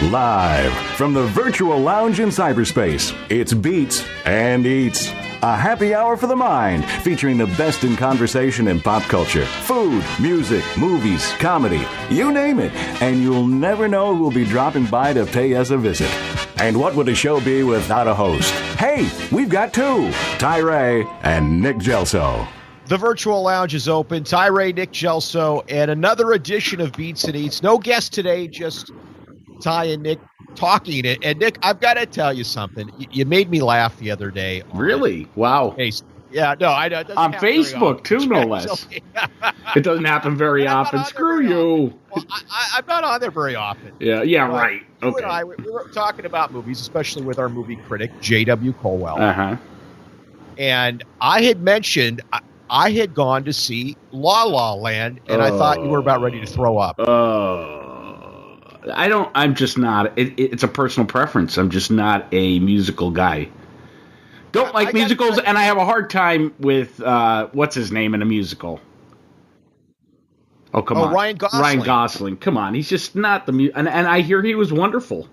Live from the virtual lounge in cyberspace, it's Beats and Eats. A happy hour for the mind, featuring the best in conversation and pop culture, food, music, movies, comedy, you name it. And you'll never know who'll be dropping by to pay us a visit. And what would a show be without a host? Hey, we've got two, KYRIE and Nick Gelso. The virtual lounge is open. KYRIE, Nick Gelso, and another edition of Beats and Eats. No guest today, just Ty and Nick talking. And Nick, I've got to tell you something. You made me laugh the other day. Really? Wow. Yeah, no, I know. On Facebook, too, no less. It doesn't happen very often. Screw you. Well, I'm not on there very often. Yeah, right. You Okay. and I, we were talking about movies, especially with our movie critic, J.W. Colwell. Uh-huh. And I had mentioned I had gone to see La La Land, and I thought you were about ready to throw up. I'm just not. It's a personal preference. I'm just not a musical guy. Don't like musicals, and I have a hard time with what's his name in a musical. Oh, come on. Ryan Gosling. Ryan Gosling. Come on. He's just not the and I hear he was wonderful.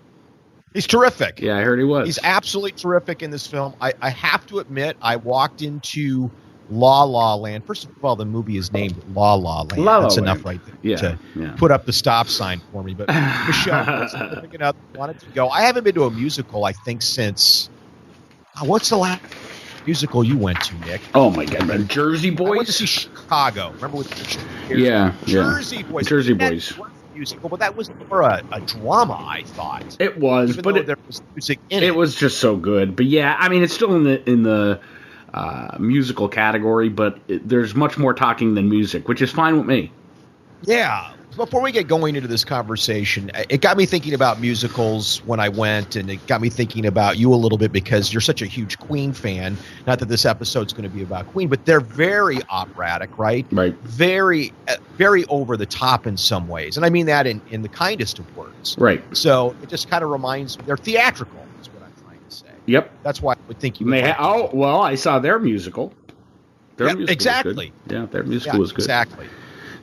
He's terrific. Yeah, I heard he was. He's absolutely terrific in this film. I have to admit, I walked into La La Land. First of all, the movie is named La La Land. That's enough right there to put up the stop sign for me. But Michelle was picking up, wanted to go. I haven't been to a musical, I think, since what's the last musical you went to, Nick? Oh my God, Jersey Boys. I went to see Chicago. Remember with Jersey Boys. Jersey Boys. That was a musical, but that was more a drama, I thought. It was, even but though there was music in it. It was just so good. But yeah, I mean, it's still in the musical category, but there's much more talking than music, which is fine with me. Yeah. Before we get going into this conversation, it got me thinking about musicals when I went, and it got me thinking about you a little bit because you're such a huge Queen fan. Not that this episode's going to be about Queen, but they're very operatic, right? Right. Very, very over the top in some ways. And I mean that in the kindest of words. Right. So it just kind of reminds me, they're theatrical, is what I'm trying to say. Yep. That's why I would think you would. I saw their musical. Exactly. Was good. Yeah, their musical was good. Exactly.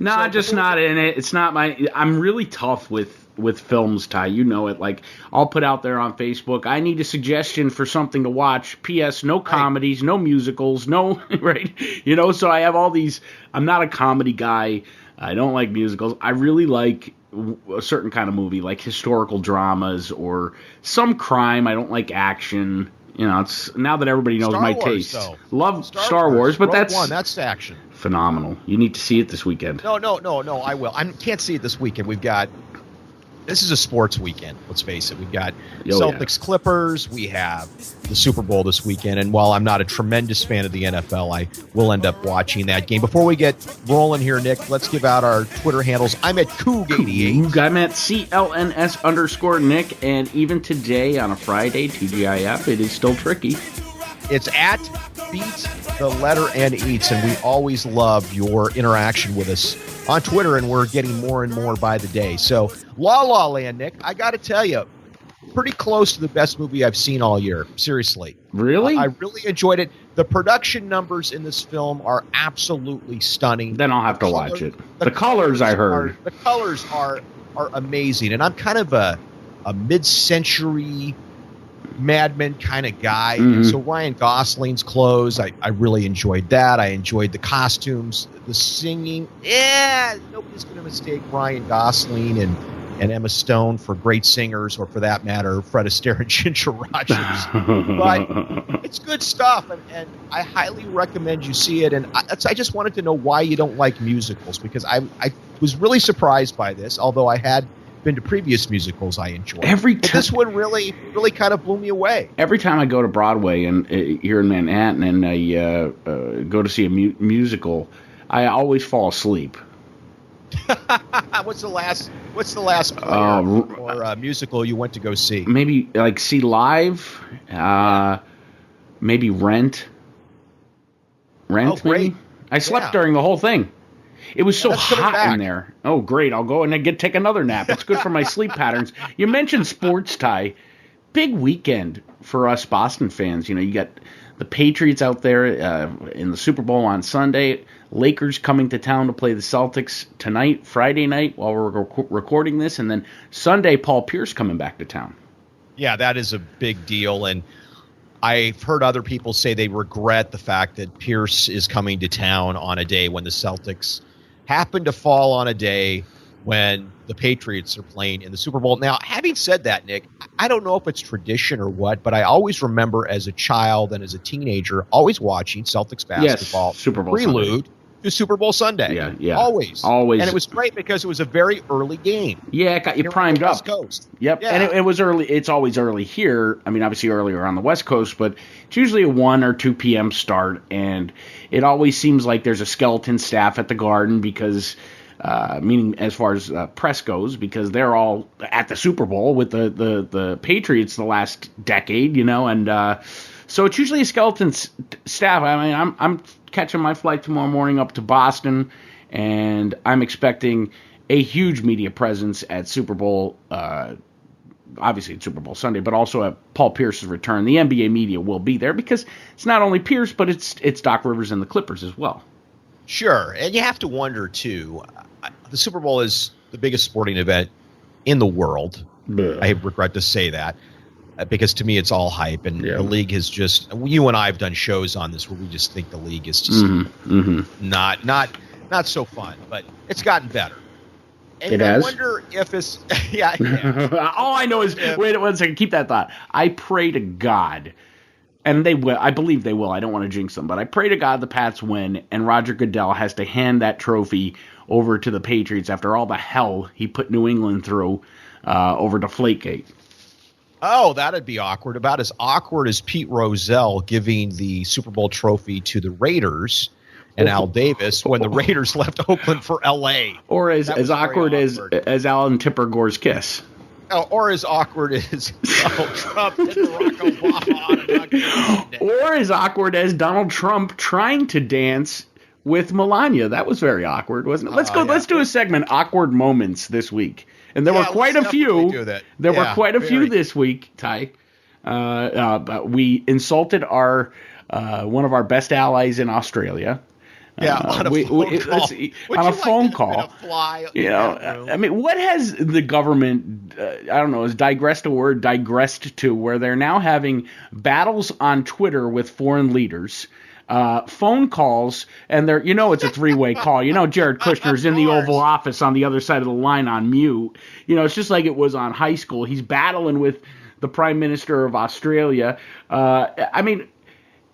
No, I'm just not in it. It's not I'm really tough with films, Ty. You know it. Like, I'll put out there on Facebook, I need a suggestion for something to watch. P.S. No comedies, no musicals, no, right? You know, so I have all these. I'm not a comedy guy. I don't like musicals. I really like a certain kind of movie, like historical dramas or some crime. I don't like action. You know, it's now that everybody knows my taste. Love Star Wars, but that's action. Phenomenal. You need to see it this weekend. No, I will. I can't see it this weekend. This is a sports weekend, let's face it. We've got Celtics Clippers. We have the Super Bowl this weekend. And while I'm not a tremendous fan of the NFL, I will end up watching that game. Before we get rolling here, Nick, let's give out our Twitter handles. I'm at Coog88. I'm at CLNS_Nick. And even today on a Friday, TGIF, it is still tricky. It's at Beats, the letter N Eats, and we always love your interaction with us on Twitter, and we're getting more and more by the day. So, La La Land, Nick, I got to tell you, pretty close to the best movie I've seen all year. Seriously. Really? I really enjoyed it. The production numbers in this film are absolutely stunning. Then I'll have to watch it. The colors I heard. The colors are amazing, and I'm kind of a mid-century Mad Men kind of guy. Mm-hmm. So Ryan Gosling's clothes, I really enjoyed that. I enjoyed the costumes, the singing. Yeah, nobody's going to mistake Ryan Gosling and Emma Stone for great singers, or for that matter, Fred Astaire and Ginger Rogers. But it's good stuff, and I highly recommend you see it. And I just wanted to know why you don't like musicals, because I was really surprised by this, although I had been to previous musicals I enjoyed. But this one really kind of blew me away. Every time I go to Broadway and here in Manhattan, and I go to see a musical, I always fall asleep. What's the last play or musical you went to go see? Maybe like see Live. Maybe Rent. Oh, great. Maybe? I slept during the whole thing. It was so hot in there. Oh, great. I'll go and take another nap. It's good for my sleep patterns. You mentioned sports, Ty. big weekend for us Boston fans. You know, you got the Patriots out there in the Super Bowl on Sunday. Lakers coming to town to play the Celtics tonight, Friday night, while we're recording this. And then Sunday, Paul Pierce coming back to town. Yeah, that is a big deal. And I've heard other people say they regret the fact that Pierce is coming to town on a day when the Celtics happen to fall on a day when the Patriots are playing in the Super Bowl. Now, having said that, Nick, I don't know if it's tradition or what, but I always remember as a child and as a teenager always watching Celtics basketball, yes, Super Bowl prelude Sunday. To Super Bowl Sunday. Yeah. Always. And it was great because it was a very early game. Yeah, it got you primed up. West Coast. Yep, yeah. And it was early. It's always early here. I mean, obviously earlier on the West Coast, but it's usually a 1 or 2 p.m. start, and it always seems like there's a skeleton staff at the Garden because – meaning as far as press goes, because they're all at the Super Bowl with the Patriots the last decade, you know, and so it's usually a skeleton staff. I mean, I'm catching my flight tomorrow morning up to Boston, and I'm expecting a huge media presence at Super Bowl, obviously at Super Bowl Sunday, but also at Paul Pierce's return. The NBA media will be there because it's not only Pierce, but it's Doc Rivers and the Clippers as well. Sure, and you have to wonder, too, the Super Bowl is the biggest sporting event in the world. Blech. I regret to say that because to me it's all hype, and the league has just – you and I have done shows on this where we just think the league is just not so fun, but it's gotten better. And I wonder if it's – yeah. All I know is – wait 1 second. Keep that thought. I pray to God – and they will. I believe they will. I don't want to jinx them, but I pray to God the Pats win, and Roger Goodell has to hand that trophy over to the Patriots after all the hell he put New England through over Deflategate. Oh, that'd be awkward. About as awkward as Pete Rozelle giving the Super Bowl trophy to the Raiders and Al Davis when the Raiders left Oakland for L.A. Or as awkward as Alan Tipper Gore's kiss. Or as awkward as Donald Trump and Barack Obama. Or as awkward as Donald Trump trying to dance with Melania. That was very awkward, wasn't it? Let's do a segment, Awkward Moments, this week. And there were quite a few. There were quite a few this week, Ty. We insulted our one of our best allies in Australia. On a phone call. You know, I mean, what has the government, I don't know, has digressed to where they're now having battles on Twitter with foreign leaders, phone calls, and they're, you know, it's a three-way call. You know, Jared Kushner's in the Oval Office on the other side of the line on mute. You know, it's just like it was on high school. He's battling with the Prime Minister of Australia. I mean,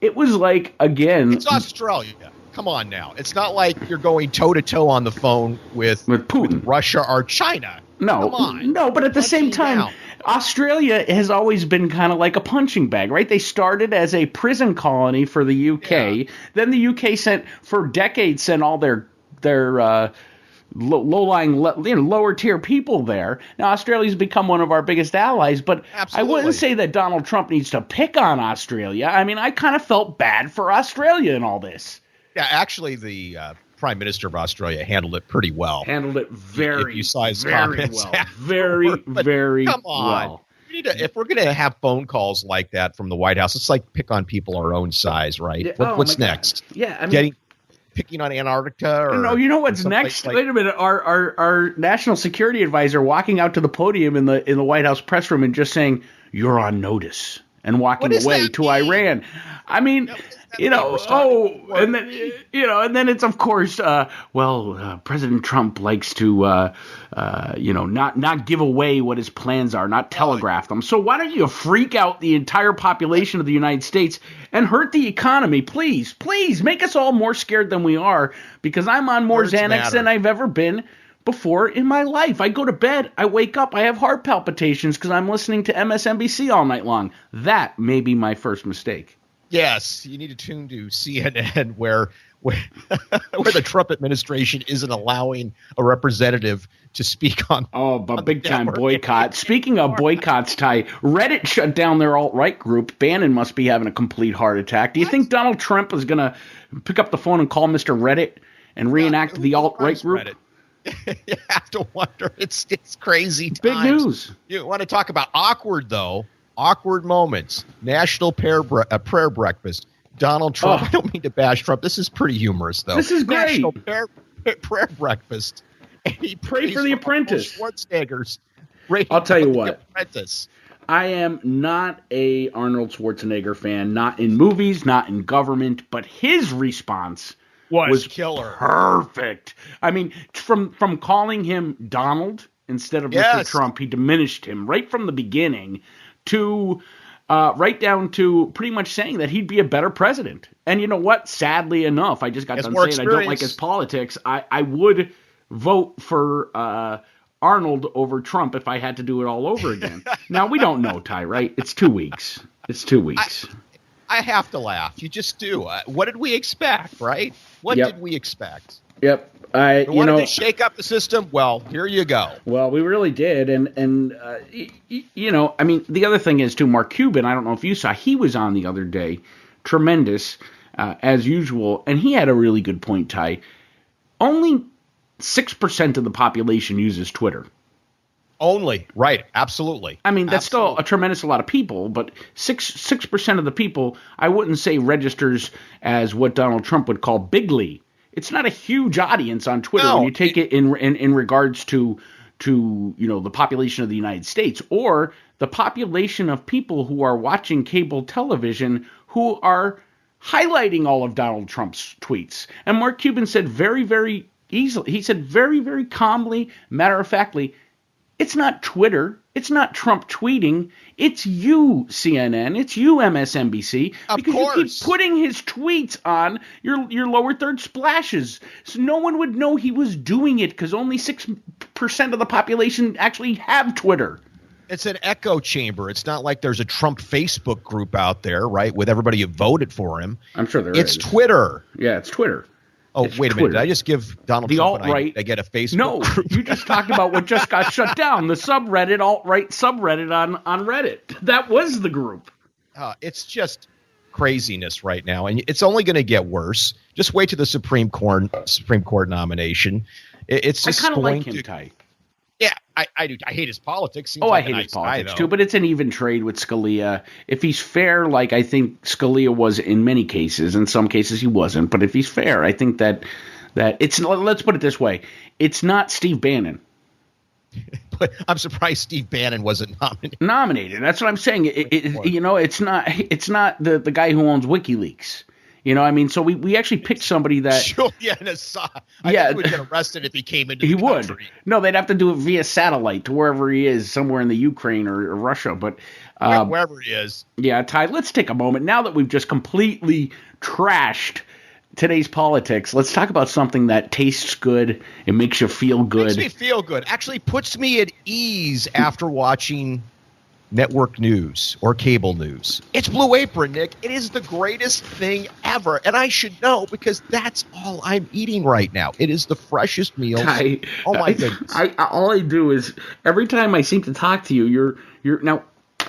it was like, again... It's Australia. Come on now. It's not like you're going toe-to-toe on the phone with Putin, with Russia or China. No, come on. No, but at the same time, Australia has always been kind of like a punching bag, right? They started as a prison colony for the UK. Yeah. Then the UK sent all their low-lying, lower-tier people there. Now, Australia's become one of our biggest allies, but Absolutely. I wouldn't say that Donald Trump needs to pick on Australia. I mean, I kind of felt bad for Australia in all this. Yeah, actually, the Prime Minister of Australia handled it pretty well. Handled it very well. Very come on. well. If we're going to have phone calls like that from the White House, it's like pick on people our own size, right? Yeah, what's next? Yeah, I mean, picking on Antarctica? No, you know what's next? Wait a minute. Our national security advisor walking out to the podium in the White House press room and just saying, "You're on notice," and walking away to Iran. I mean, and then it's of course, President Trump likes to, not give away what his plans are, not telegraph them. So why don't you freak out the entire population of the United States and hurt the economy? Please make us all more scared than we are, because I'm on more Xanax than I've ever been before in my life. I go to bed, I wake up, I have heart palpitations because I'm listening to MSNBC all night long. That may be my first mistake. Yes, you need to tune to CNN where the Trump administration isn't allowing a representative to speak on. Oh, but big time boycott. Speaking of boycotts, Ty, Reddit shut down their alt-right group. Bannon must be having a complete heart attack. Do you think Donald Trump is going to pick up the phone and call Mr. Reddit and reenact the alt-right group? Reddit? You have to wonder. It's crazy times. Big news. You want to talk about awkward, though. awkward moments, National Prayer Breakfast, Donald Trump. I don't mean to bash Trump. This is pretty humorous, though. This is great. National Prayer Breakfast. And he Pray for The Apprentice. Schwarzenegger's. I'll tell you what. Apprentice. I am not a Arnold Schwarzenegger fan, not in movies, not in government, but his response was killer. Perfect. I mean, from calling him Donald instead of Mr. Trump, he diminished him right from the beginning to right down to pretty much saying that he'd be a better president. And you know what? Sadly enough, I just got done saying I don't like his politics. I would vote for Arnold over Trump if I had to do it all over again. Now, we don't know, Ty, right? It's 2 weeks. I have to laugh. You just do. What did we expect, right? What did we expect? Yep. We wanted to shake up the system. Well, here you go. Well, we really did. And I mean, the other thing is, too, Mark Cuban, I don't know if you saw, he was on the other day. Tremendous, as usual. And he had a really good point, Ty. Only 6% of the population uses Twitter. Only. Right. Absolutely. I mean, that's still a tremendous lot of people, but 6% of the people, I wouldn't say registers as what Donald Trump would call bigly. It's not a huge audience on Twitter when you take it in regards to the population of the United States or the population of people who are watching cable television who are highlighting all of Donald Trump's tweets. And Mark Cuban said very, very easily, he said very, very calmly, matter-of-factly, it's not Twitter. It's not Trump tweeting. It's you, CNN. It's you, MSNBC. Because you keep putting his tweets on your lower third splashes. So no one would know he was doing it because only 6% of the population actually have Twitter. It's an echo chamber. It's not like there's a Trump Facebook group out there, right, with everybody who voted for him. I'm sure there is. It's Twitter. Yeah, it's Twitter. Oh, wait a minute. Did I just give Donald Trump an idea to get a Facebook group? You just talked about what just got shut down, the subreddit, alt-right subreddit on Reddit. That was the group. It's just craziness right now, and it's only going to get worse. Just wait to the Supreme Court nomination. It's just I kind of like him, Ty. Yeah, I do. I hate his politics. I hate his politics too, but it's an even trade with Scalia. If he's fair, like I think Scalia was in many cases, in some cases he wasn't, but if he's fair, I think that it's, let's put it this way, it's not Steve Bannon. But I'm surprised Steve Bannon wasn't nominated. That's what I'm saying. It's not the guy who owns WikiLeaks. You know, I mean, so we actually picked somebody that... Julian Assange. I think he would get arrested if he came into the country. He would. No, they'd have to do it via satellite to wherever he is, somewhere in the Ukraine or Russia. But wherever he is. Yeah, Ty, let's take a moment. Now that we've just completely trashed today's politics, let's talk about something that tastes good. It makes you feel good. Makes me feel good. Actually puts me at ease after watching network news or cable news. It's Blue Apron, Nick. It is the greatest thing ever, and I should know because that's all I'm eating right now. It is the freshest meal. Oh my goodness! All I do is every time I seem to talk to you, you're now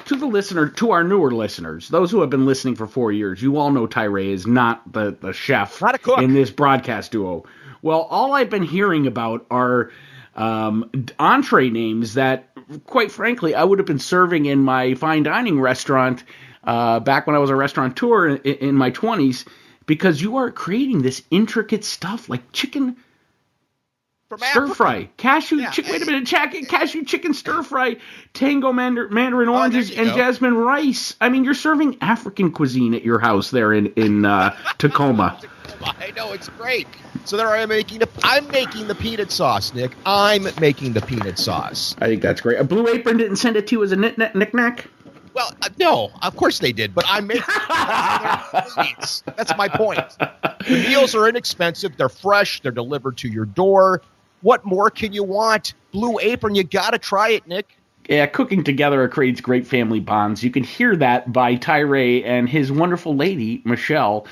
to the listener, to our newer listeners, those who have been listening for 4 years. You all know KYRIE is not the chef, not a cook in this broadcast duo. Well, all I've been hearing about are entree names that, quite frankly, I would have been serving in my fine dining restaurant back when I was a restaurateur in my 20s, because you are creating this intricate stuff like chicken stir fry, cashew chicken stir fry, tango mandarin oranges, and jasmine rice. I mean, you're serving African cuisine at your house there in Tacoma. I know, it's great. So there I'm making the peanut sauce, Nick. I'm making the peanut sauce. I think that's great. A Blue Apron didn't send it to you as a knick-knack? Well, no, of course they did, but I'm making it. That's my point. The meals are inexpensive. They're fresh. They're delivered to your door. What more can you want? Blue Apron, you got to try it, Nick. Yeah, cooking together creates great family bonds. You can hear that by KYRIE and his wonderful lady, Michelle,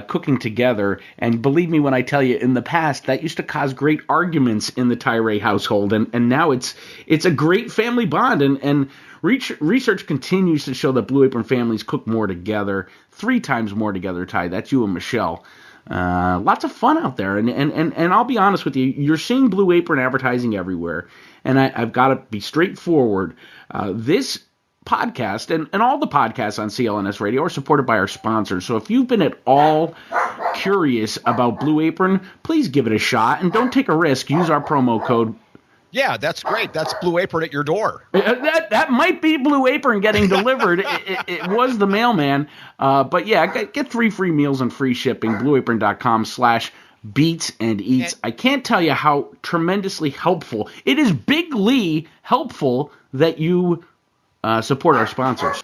cooking together. And believe me when I tell you, in the past, that used to cause great arguments in the KYRIE household. And now it's a great family bond. And research continues to show that Blue Apron families cook more together, 3 times more together, Ty. That's you and Michelle. Lots of fun out there. And I'll be honest with you, you're seeing Blue Apron advertising everywhere. And I've got to be straightforward. This podcast and all the podcasts on CLNS Radio are supported by our sponsors. So if you've been at all curious about Blue Apron, please give it a shot and don't take a risk. Use our promo code. Yeah, that's great. That's Blue Apron at your door. That might be Blue Apron getting delivered. It was the mailman. But yeah, get 3 free meals and free shipping. BlueApron.com/beats and eats. I can't tell you how tremendously helpful. It is bigly helpful that you support our sponsors.